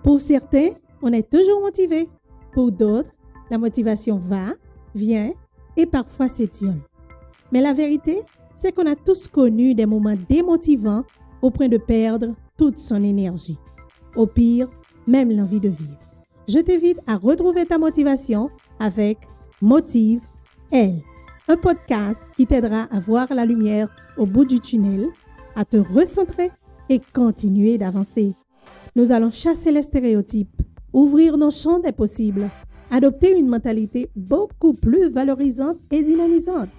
Pour certains, on est toujours motivé. Pour d'autres, la motivation va, vient et parfois s'étiole. Mais la vérité, c'est qu'on a tous connu des moments démotivants au point de perdre toute son énergie. Au pire, même l'envie de vivre. Je t'invite à retrouver ta motivation avec Motive Elle, un podcast qui t'aidera à voir la lumière au bout du tunnel, à te recentrer et continuer d'avancer. Nous allons chasser les stéréotypes, ouvrir nos champs des possibles, adopter une mentalité beaucoup plus valorisante et dynamisante.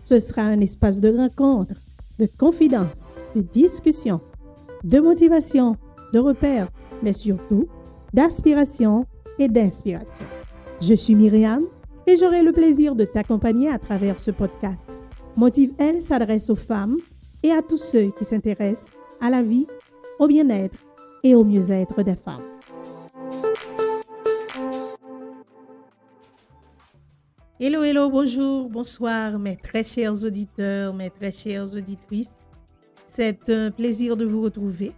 Ce sera un espace de rencontre, de confidence, de discussion, de motivation, de repères, mais surtout d'aspiration et d'inspiration. Je suis Myriam et j'aurai le plaisir de t'accompagner à travers ce podcast. Motive Elle s'adresse aux femmes et à tous ceux qui s'intéressent à la vie, au bien-être et au mieux-être des femmes. Hello, bonjour, bonsoir mes très chers auditeurs, mes très chères auditrices. C'est un plaisir de vous retrouver.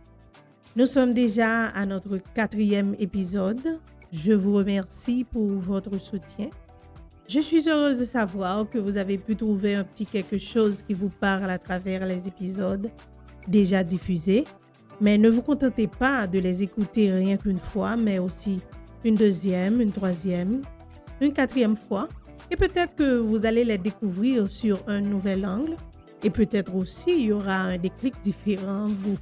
Nous sommes déjà à notre 4e épisode. Je vous remercie pour votre soutien. Je suis heureuse de savoir que vous avez pu trouver un petit quelque chose qui vous parle à travers les épisodes déjà diffusés. Mais ne vous contentez pas de les écouter rien qu'une fois, mais aussi une deuxième, une troisième, une quatrième fois. Et peut-être que vous allez les découvrir sur un nouvel angle. Et peut-être aussi il y aura un déclic différent en vous.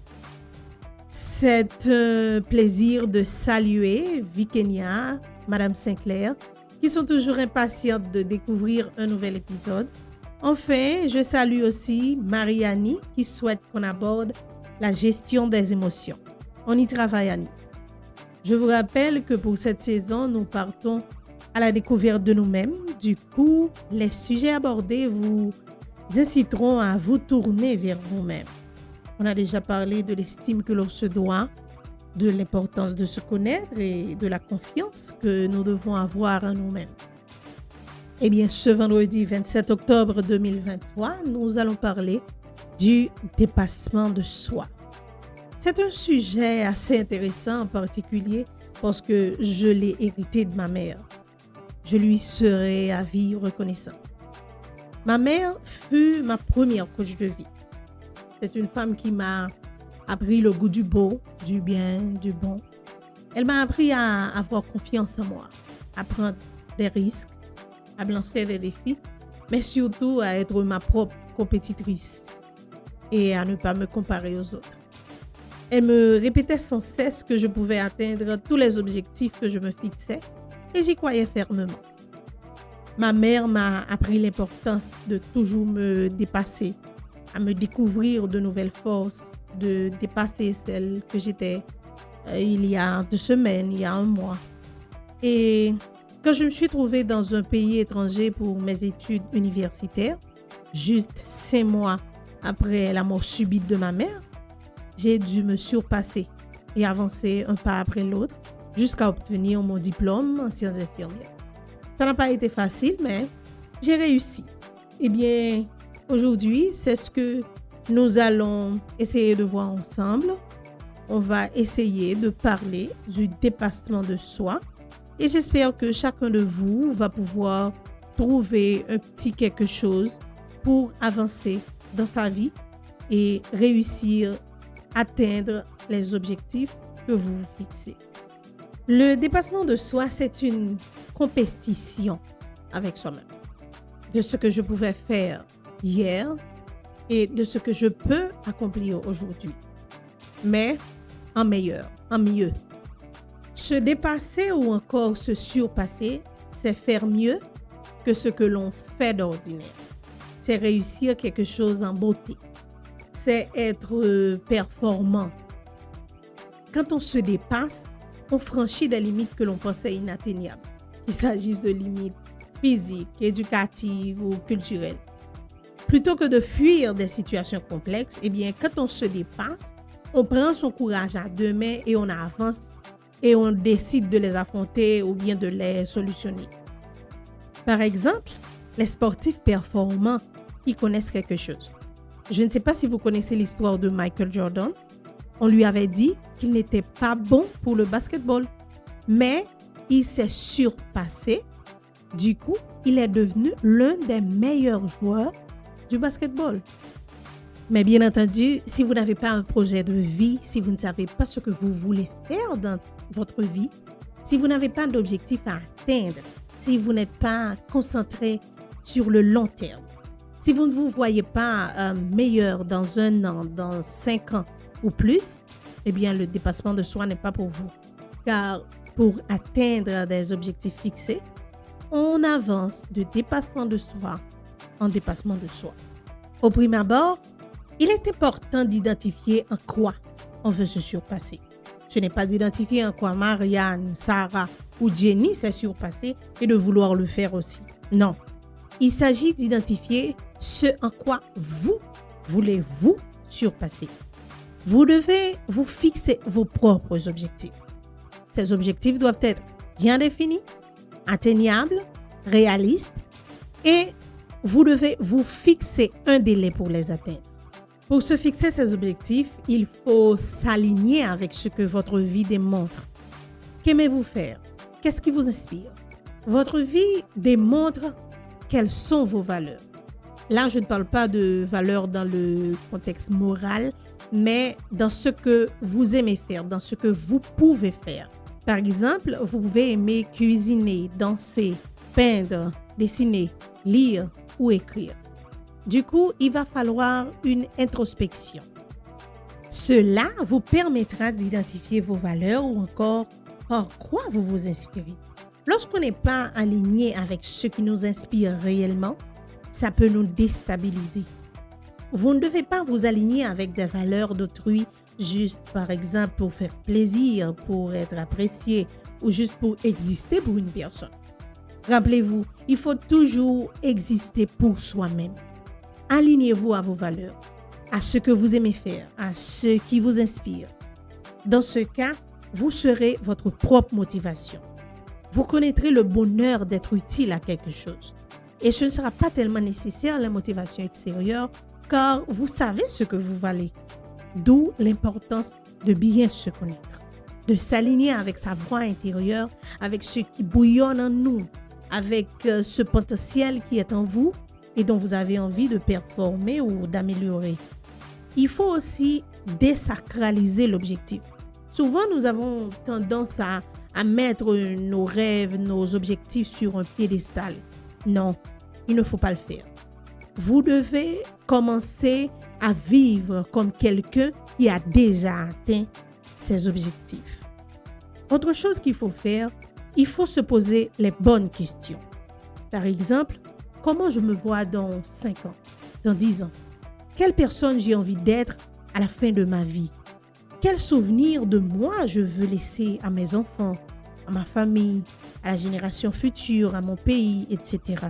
C'est un plaisir de saluer Vikenia, Madame Sinclair, qui sont toujours impatientes de découvrir un nouvel épisode. Enfin, je salue aussi Mariani, qui souhaite qu'on aborde la gestion des émotions. On y travaille, Annie. Je vous rappelle que pour cette saison, nous partons à la découverte de nous-mêmes. Du coup, les sujets abordés vous inciteront à vous tourner vers vous-même. On a déjà parlé de l'estime que l'on se doit, de l'importance de se connaître et de la confiance que nous devons avoir en nous-mêmes. Eh bien, ce vendredi 27 octobre 2023, nous allons parler du dépassement de soi. C'est un sujet assez intéressant en particulier parce que je l'ai hérité de ma mère. Je lui serai à vie reconnaissant. Ma mère fut ma première coach de vie. C'est une femme qui m'a appris le goût du beau, du bien, du bon. Elle m'a appris à avoir confiance en moi, à prendre des risques, à me lancer des défis, mais surtout à être ma propre compétitrice et à ne pas me comparer aux autres. Elle me répétait sans cesse que je pouvais atteindre tous les objectifs que je me fixais et j'y croyais fermement. Ma mère m'a appris l'importance de toujours me dépasser, à me découvrir de nouvelles forces, de dépasser celles que j'étais il y a 2 semaines, il y a 1 mois. Et quand je me suis trouvée dans un pays étranger pour mes études universitaires, juste 5 mois après la mort subite de ma mère, j'ai dû me surpasser et avancer un pas après l'autre jusqu'à obtenir mon diplôme en sciences infirmières. Ça n'a pas été facile, mais j'ai réussi. Eh bien, aujourd'hui, c'est ce que nous allons essayer de voir ensemble. On va essayer de parler du dépassement de soi et j'espère que chacun de vous va pouvoir trouver un petit quelque chose pour avancer dans sa vie et réussir à atteindre les objectifs que vous vous fixez. Le dépassement de soi, c'est une compétition avec soi-même. De ce que je pouvais faire hier et de ce que je peux accomplir aujourd'hui. Mais en meilleur, en mieux. Se dépasser ou encore se surpasser, c'est faire mieux que ce que l'on fait d'ordinaire. C'est réussir quelque chose en beauté. C'est être performant. Quand on se dépasse, on franchit des limites que l'on pensait inatteignables. Qu'il s'agisse de limites physiques, éducatives ou culturelles. Plutôt que de fuir des situations complexes, eh bien, quand on se dépasse, on prend son courage à 2 mains et on avance et on décide de les affronter ou bien de les solutionner. Par exemple, les sportifs performants, ils connaissent quelque chose. Je ne sais pas si vous connaissez l'histoire de Michael Jordan. On lui avait dit qu'il n'était pas bon pour le basketball, mais il s'est surpassé. Du coup, il est devenu l'un des meilleurs joueurs du basketball. Mais bien entendu, si vous n'avez pas un projet de vie, si vous ne savez pas ce que vous voulez faire dans votre vie, si vous n'avez pas d'objectif à atteindre, si vous n'êtes pas concentré sur le long terme, si vous ne vous voyez pas meilleur dans 1 an, dans 5 ans ou plus, eh bien, le dépassement de soi n'est pas pour vous. Car pour atteindre des objectifs fixés, on avance de dépassement de soi en dépassement de soi. Au prime abord, il est important d'identifier en quoi on veut se surpasser. Ce n'est pas d'identifier en quoi Marianne, Sarah ou Jenny s'est surpassée et de vouloir le faire aussi. Non. Il s'agit d'identifier ce en quoi vous voulez vous surpasser. Vous devez vous fixer vos propres objectifs. Ces objectifs doivent être bien définis, atteignables, réalistes et vous devez vous fixer un délai pour les atteindre. Pour se fixer ces objectifs, il faut s'aligner avec ce que votre vie démontre. Qu'aimez-vous faire? Qu'est-ce qui vous inspire? Votre vie démontre quelles sont vos valeurs. Là, je ne parle pas de valeurs dans le contexte moral, mais dans ce que vous aimez faire, dans ce que vous pouvez faire. Par exemple, vous pouvez aimer cuisiner, danser, peindre, dessiner, lire ou écrire. Du coup, il va falloir une introspection. Cela vous permettra d'identifier vos valeurs ou encore par quoi vous vous inspirez. Lorsqu'on n'est pas aligné avec ce qui nous inspire réellement, ça peut nous déstabiliser. Vous ne devez pas vous aligner avec des valeurs d'autrui juste par exemple pour faire plaisir, pour être apprécié ou juste pour exister pour une personne. Rappelez-vous, il faut toujours exister pour soi-même. Alignez-vous à vos valeurs, à ce que vous aimez faire, à ce qui vous inspire. Dans ce cas, vous serez votre propre motivation. Vous connaîtrez le bonheur d'être utile à quelque chose. Et ce ne sera pas tellement nécessaire la motivation extérieure, car vous savez ce que vous valez. D'où l'importance de bien se connaître, de s'aligner avec sa voix intérieure, avec ce qui bouillonne en nous, avec ce potentiel qui est en vous et dont vous avez envie de performer ou d'améliorer. Il faut aussi désacraliser l'objectif. Souvent, nous avons tendance à mettre nos rêves, nos objectifs sur un piédestal. Non, il ne faut pas le faire. Vous devez commencer à vivre comme quelqu'un qui a déjà atteint ses objectifs. Autre chose qu'il faut faire, il faut se poser les bonnes questions. Par exemple, comment je me vois dans 5 ans, dans 10 ans? Quelle personne j'ai envie d'être à la fin de ma vie? Quels souvenirs de moi je veux laisser à mes enfants, à ma famille, à la génération future, à mon pays, etc.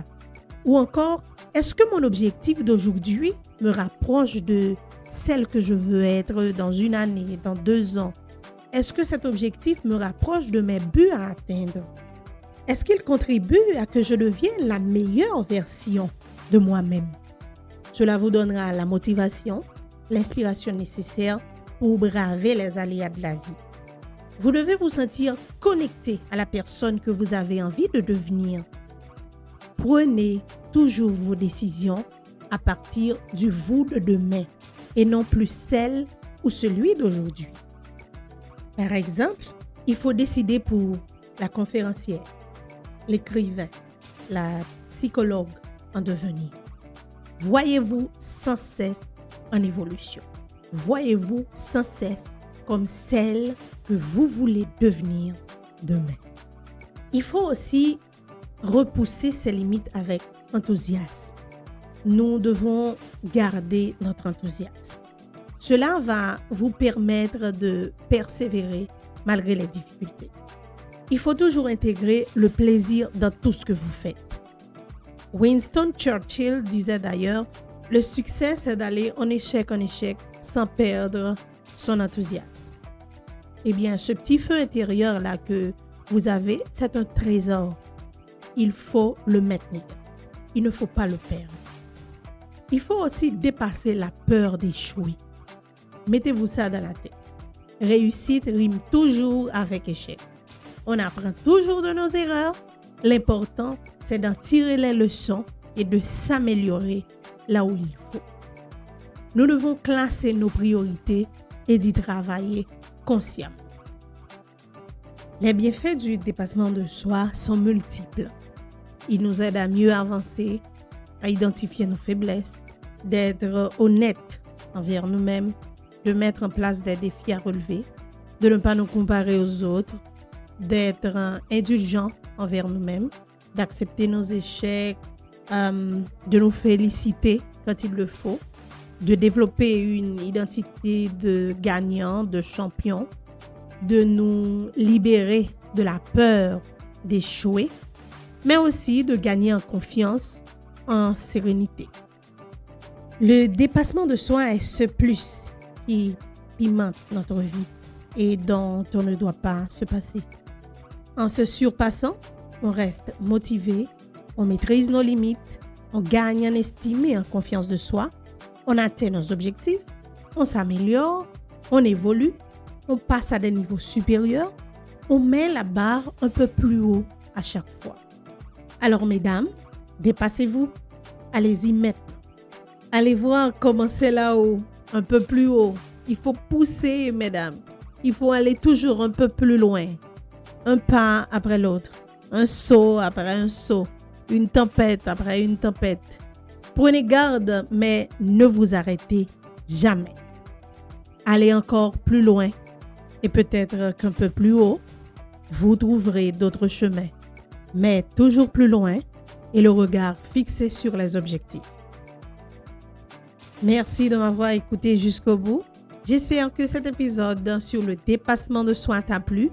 Ou encore, est-ce que mon objectif d'aujourd'hui me rapproche de celle que je veux être dans 1 année, dans 2 ans? Est-ce que cet objectif me rapproche de mes buts à atteindre? Est-ce qu'il contribue à que je devienne la meilleure version de moi-même? Cela vous donnera la motivation, l'inspiration nécessaire pour braver les aléas de la vie. Vous devez vous sentir connecté à la personne que vous avez envie de devenir. Prenez toujours vos décisions à partir du vous de demain et non plus celle ou celui d'aujourd'hui. Par exemple, il faut décider pour la conférencière, l'écrivain, la psychologue en devenir. Voyez-vous sans cesse en évolution. Voyez-vous sans cesse comme celle que vous voulez devenir demain. Il faut aussi repousser ses limites avec enthousiasme. Nous devons garder notre enthousiasme. Cela va vous permettre de persévérer malgré les difficultés. Il faut toujours intégrer le plaisir dans tout ce que vous faites. Winston Churchill disait d'ailleurs, le succès c'est d'aller en échec sans perdre son enthousiasme. Eh bien, ce petit feu intérieur là que vous avez, c'est un trésor. Il faut le maintenir. Il ne faut pas le perdre. Il faut aussi dépasser la peur d'échouer. Mettez-vous ça dans la tête. réussite rime toujours avec échec. On apprend toujours de nos erreurs. L'important, c'est d'en tirer les leçons et de s'améliorer là où il faut. Nous devons classer nos priorités et d'y travailler consciemment. Les bienfaits du dépassement de soi sont multiples. Il nous aide à mieux avancer, à identifier nos faiblesses, d'être honnête envers nous-mêmes, de mettre en place des défis à relever, de ne pas nous comparer aux autres, d'être indulgent envers nous-mêmes, d'accepter nos échecs, de nous féliciter quand il le faut, de développer une identité de gagnant, de champion, de nous libérer de la peur d'échouer, mais aussi de gagner en confiance, en sérénité. Le dépassement de soi est ce plus qui pimente notre vie et dont on ne doit pas se passer. En se surpassant, on reste motivé, on maîtrise nos limites, on gagne en estime et en confiance de soi, on atteint nos objectifs, on s'améliore, on évolue, on passe à des niveaux supérieurs, on met la barre un peu plus haut à chaque fois. Alors mesdames, dépassez-vous, allez-y maintenant. Allez voir comment c'est là-haut, un peu plus haut. Il faut pousser mesdames, il faut aller toujours un peu plus loin. Un pas après l'autre, un saut après un saut, une tempête après une tempête. Prenez garde, mais ne vous arrêtez jamais. Allez encore plus loin et peut-être qu'un peu plus haut, vous trouverez d'autres chemins, mais toujours plus loin et le regard fixé sur les objectifs. Merci de m'avoir écouté jusqu'au bout. J'espère que cet épisode sur le dépassement de soi t'a plu.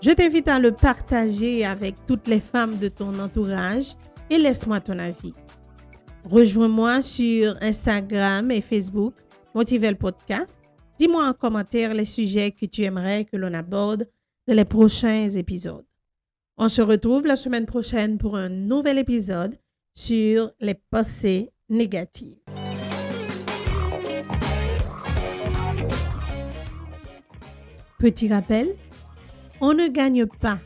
Je t'invite à le partager avec toutes les femmes de ton entourage et laisse-moi ton avis. Rejoins-moi sur Instagram et Facebook, Motivel Podcast. Dis-moi en commentaire les sujets que tu aimerais que l'on aborde dans les prochains épisodes. On se retrouve la semaine prochaine pour un nouvel épisode sur les pensées négatives. Petit rappel, on ne gagne pas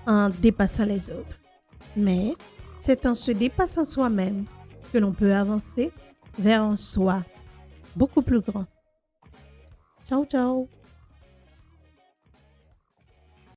en dépassant les autres, mais c'est en se dépassant soi-même que l'on peut avancer vers un soi beaucoup plus grand. Ciao, ciao!